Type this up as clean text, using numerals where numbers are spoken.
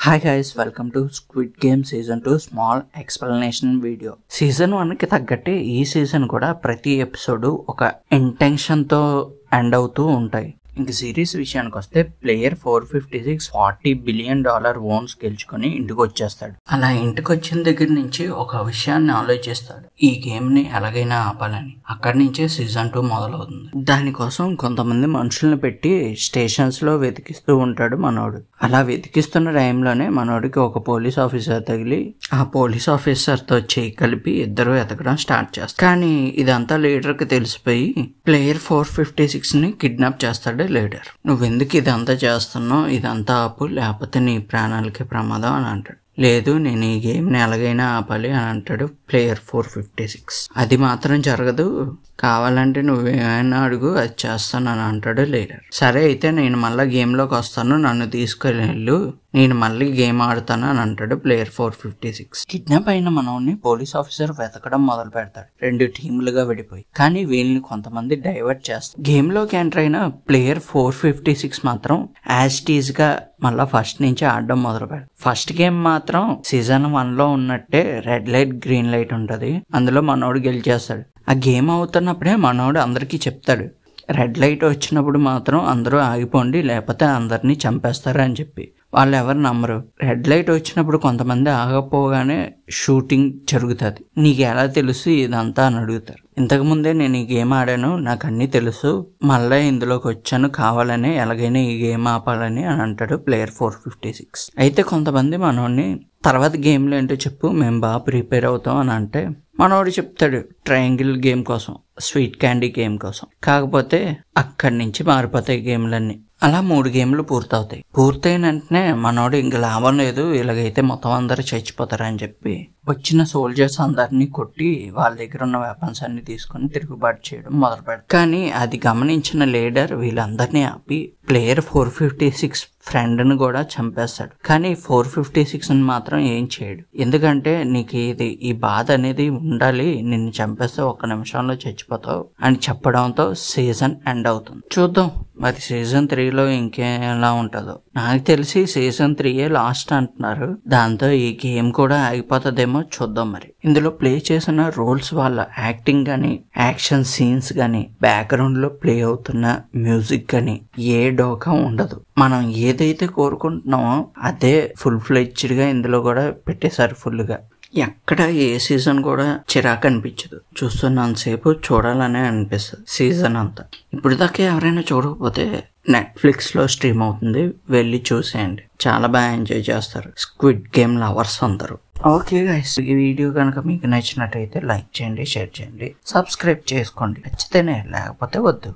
Hi guys, welcome to Squid Game Season 2 small explanation video. Season 1 కి తగ్గట్టే ఈ season కూడా ప్రతి ఎపిసోడ్ ఒక ఇంటెన్షన్ తో ఎండ్ అవుతూ ఉంటాయి. ఇంక సిరీస్ విషయానికి వస్తే ప్లేయర్ 456 $40 బిలియన్ ఓన్స్ గెలుచుకొని ఇంటికి వచ్చేస్తాడు. అలా ఇంటికి వచ్చిన దగ్గర నుంచి ఒక విషయాన్ని ఆలోచిస్తాడు, ఈ గేమ్ ని ఎలాగైనా ఆపాలని. అక్కడి నుంచే సీజన్ 2 మొదలవుతుంది. దానికోసం కొంతమంది మనుషుల్ని పెట్టి స్టేషన్స్ లో వెతికిస్తూ ఉంటాడు మనోడు. అలా వెతికిస్తున్న టైంలోనే మనోడికి ఒక పోలీస్ ఆఫీసర్ తగిలి ఆ పోలీస్ ఆఫీసర్ తో చేయి కలిపి ఇద్దరు ఎతకడం స్టార్ట్ చేస్తారు. కానీ ఇదంతా లీడర్ కి తెలిసిపోయి ప్లేయర్ 456 ని కిడ్నాప్ చేస్తాడు లీడర్. నువ్వెందుకు ఇదంతా చేస్తున్నావు, ఇదంతా ఆపు, లేకపోతే నీ ప్రాణాలకి ప్రమాదం అని అంటాడు. లేదు, నేను ఈ గేమ్ ని ఎలాగైనా ఆపాలి అని అంటాడు ప్లేయర్ 456. అది మాత్రం జరగదు, కావాలంటే నువ్వేమైనా అడుగు, అది చేస్తానని అంటాడు లీడర్. సరే అయితే నేను మళ్ళీ గేమ్ లోకి వస్తాను, నన్ను తీసుకెళ్ళు, నేను మళ్ళీ గేమ్ ఆడుతాను అని అంటాడు ప్లేయర్ 456. కిడ్నాప్ అయిన మనోడిని పోలీస్ ఆఫీసర్ వెతకడం మొదలు పెడతాడు, 2 టీంలుగా విడిపోయి. కానీ వీళ్ళని కొంతమంది డైవర్ట్ చేస్తారు. గేమ్ లోకి ఎంటర్ అయిన ప్లేయర్ 456 మాత్రం యాజ్ టీజ్ గా మళ్ళా ఫస్ట్ నుంచి ఆడడం మొదలు పెడతాడు. ఫస్ట్ గేమ్ మాత్రం సీజన్ 1 లో ఉన్నట్టే రెడ్ లైట్ గ్రీన్ లైట్ ఉంటది, అందులో మనోడు గెలిచేస్తాడు. ఆ గేమ్ అవుతున్నప్పుడే మనోడు అందరికీ చెప్తాడు, రెడ్ లైట్ వచ్చినప్పుడు మాత్రం అందరూ ఆగిపోండి, లేకపోతే అందరినీ చంపేస్తారు అని చెప్పి. వాళ్ళు ఎవరు నమ్మరు. రెడ్ లైట్ వచ్చినప్పుడు కొంతమంది ఆగపోగానే షూటింగ్ జరుగుతుంది. నీకు ఎలా తెలుసు ఇదంతా అని అడుగుతారు. ఇంతకుముందే నేను ఈ గేమ్ ఆడాను, నాకు అన్నీ తెలుసు, మళ్ళీ ఇందులోకి వచ్చాను, కావాలని ఎలాగైనా ఈ గేమ్ ఆపాలని అని అంటాడు ప్లేయర్ 456. అయితే కొంతమంది మనోడిని తర్వాత గేమ్లో ఏంటో చెప్పు, మేము బాగా ప్రిపేర్ అవుతాం అని అంటే మనోడు చెప్తాడు ట్రయాంగిల్ గేమ్ కోసం, స్వీట్ క్యాండీ గేమ్ కోసం. కాకపోతే అక్కడి నుంచి మారిపోతాయి గేమ్లన్నీ. అలా 3 గేమ్లు పూర్తవుతాయి. పూర్తయిన వెంటనే మనోడు ఇంక లాభం లేదు, ఇలాగైతే మొత్తం అందరూ చచ్చిపోతారని చెప్పి వచ్చిన సోల్జర్స్ అందరినీ కొట్టి వాళ్ళ దగ్గర ఉన్న వెపన్స్ అన్ని తీసుకుని తిరుగుబాటు చేయడం మొదలు పెడతారు. కానీ అది గమనించిన లీడర్ వీళ్ళందరినీ ఆపి ప్లేయర్ 456 ఫ్రెండ్ ని కూడా చంపేస్తాడు. కానీ 456 మాత్రం ఏం చేయడు, ఎందుకంటే నీకు ఈ బాధ అనేది ఉండాలి, నిన్ను చంపేస్తే 1 నిమిషంలో చచ్చిపోతావు అని చెప్పడంతో సీజన్ ఎండ్ అవుతుంది. చూద్దాం మరి సీజన్ 3లో ఇంకేలా ఉంటుందో. నాకు తెలిసి సీజన్ 3 లాస్ట్ అంటున్నారు, దాంతో ఈ గేమ్ కూడా ఆగిపోతుందేమో చూద్దాం. మరి ఇందులో ప్లే చేసిన రోల్స్ వాళ్ళ యాక్టింగ్ గానీ, యాక్షన్ సీన్స్ గానీ, బ్యాక్గ్రౌండ్ లో ప్లే అవుతున్న మ్యూజిక్ గానీ ఏ డోకా ఉండదు. మనం ఏదైతే కోరుకుంటున్నామో అదే ఫుల్ ఫ్లెడ్జ్డ్ గా ఇందులో కూడా పెట్టేశారు ఫుల్ గా. ఎక్కడ ఏ సీజన్ కూడా చిరాకు అనిపించదు, చూస్తున్నంతసేపు చూడాలనే అనిపిస్తుంది సీజన్ అంతా. ఇప్పుడు దాకా ఎవరైనా చూడకపోతే నెట్ఫ్లిక్స్ లో స్ట్రీమ్ అవుతుంది, వెళ్ళి చూసేయండి, చాలా బాగా ఎంజాయ్ చేస్తారు స్క్విడ్ గేమ్ లవర్స్ అందరూ. ఓకే గైస్, ఈ వీడియో కనుక మీకు నచ్చినట్టయితే లైక్ చేయండి, షేర్ చేయండి, సబ్స్క్రైబ్ చేసుకోండి, నచ్చితేనే, లేకపోతే వద్దు.